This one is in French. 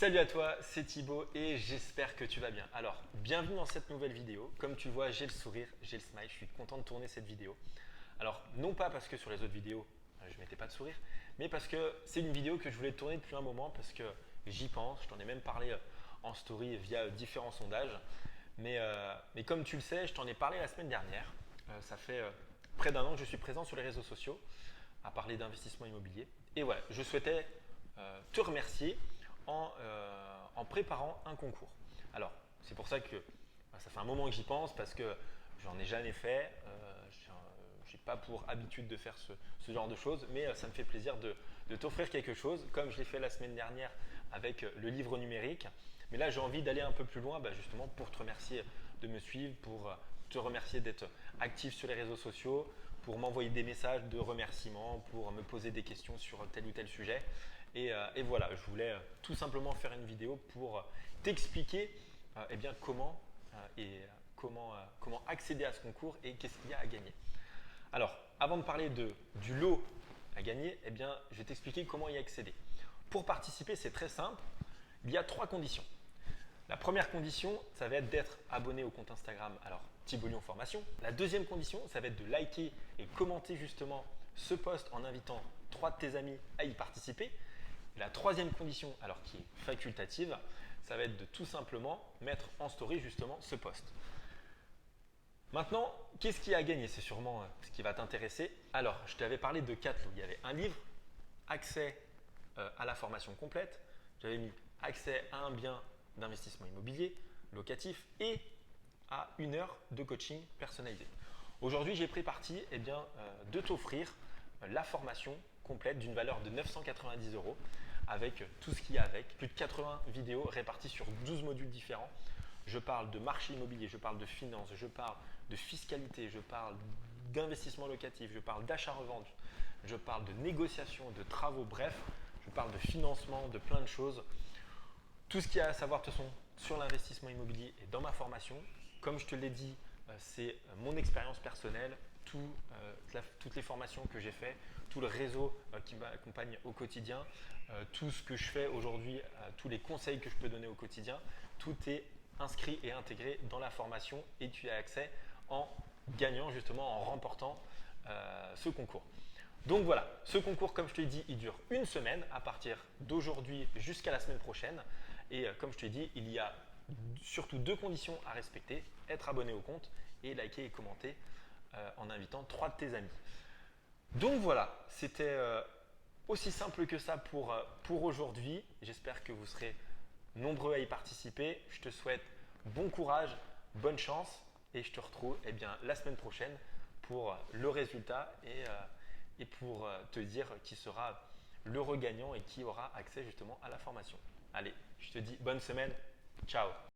Salut à toi, c'est Thibaut et j'espère que tu vas bien. Alors, bienvenue dans cette nouvelle vidéo. Comme tu le vois, j'ai le sourire, j'ai le smile, je suis content de tourner cette vidéo. Alors, non pas parce que sur les autres vidéos, je ne mettais pas de sourire, mais parce que c'est une vidéo que je voulais tourner depuis un moment parce que j'y pense, je t'en ai même parlé en story via différents sondages. Mais comme tu le sais, je t'en ai parlé la semaine dernière. Ça fait près d'un an que je suis présent sur les réseaux sociaux à parler d'investissement immobilier. Et voilà, je souhaitais te remercier en préparant un concours. Alors, c'est pour ça que ça fait un moment que j'y pense parce que j'en ai jamais fait. Je n'ai pas pour habitude de faire ce genre de choses, mais ça me fait plaisir de t'offrir quelque chose, comme je l'ai fait la semaine dernière avec le livre numérique. Mais là, j'ai envie d'aller un peu plus loin, justement pour te remercier de me suivre, pour te remercier d'être actif sur les réseaux sociaux, pour m'envoyer des messages de remerciements, pour me poser des questions sur tel ou tel sujet. Et voilà, je voulais tout simplement faire une vidéo pour t'expliquer comment accéder à ce concours et qu'est-ce qu'il y a à gagner. Alors, avant de parler du lot à gagner, je vais t'expliquer comment y accéder. Pour participer, c'est très simple. Il y a 3 conditions. La première condition, ça va être d'être abonné au compte Instagram, alors Thibaut Lyon Formation. La deuxième condition, ça va être de liker et commenter justement ce post en invitant 3 de tes amis à y participer. La troisième condition, alors qui est facultative, ça va être de tout simplement mettre en story justement ce post. Maintenant, qu'est-ce qu'il y a à gagner? C'est sûrement ce qui va t'intéresser. Alors, je t'avais parlé de 4 lots. Il y avait un livre, accès à la formation complète. J'avais mis accès à un bien d'investissement immobilier locatif et à 1 heure de coaching personnalisé. Aujourd'hui, j'ai pris parti de t'offrir la formation complète d'une valeur de 990 euros avec tout ce qu'il y a avec, plus de 80 vidéos réparties sur 12 modules différents. Je parle de marché immobilier, je parle de finance, je parle de fiscalité, je parle d'investissement locatif, je parle d'achat-revente, je parle de négociation, de travaux, bref, je parle de financement, de plein de choses. Tout ce qu'il y a à savoir de toute façon sur l'investissement immobilier est dans ma formation. Comme je te l'ai dit, c'est mon expérience personnelle, toutes les formations que j'ai faites, tout le réseau qui m'accompagne au quotidien, tout ce que je fais aujourd'hui, tous les conseils que je peux donner au quotidien, tout est inscrit et intégré dans la formation et tu as accès en gagnant justement, en remportant ce concours. Donc voilà, ce concours, comme je te l'ai dit, il dure une semaine à partir d'aujourd'hui jusqu'à la semaine prochaine. Et comme je te l'ai dit, il y a surtout 2 conditions à respecter, être abonné au compte et liker et commenter en invitant 3 de tes amis. Donc voilà, c'était aussi simple que ça pour aujourd'hui. J'espère que vous serez nombreux à y participer. Je te souhaite bon courage, bonne chance et je te retrouve la semaine prochaine pour le résultat et pour te dire qui sera l'heureux gagnant et qui aura accès justement à la formation. Allez, je te dis bonne semaine. Ciao.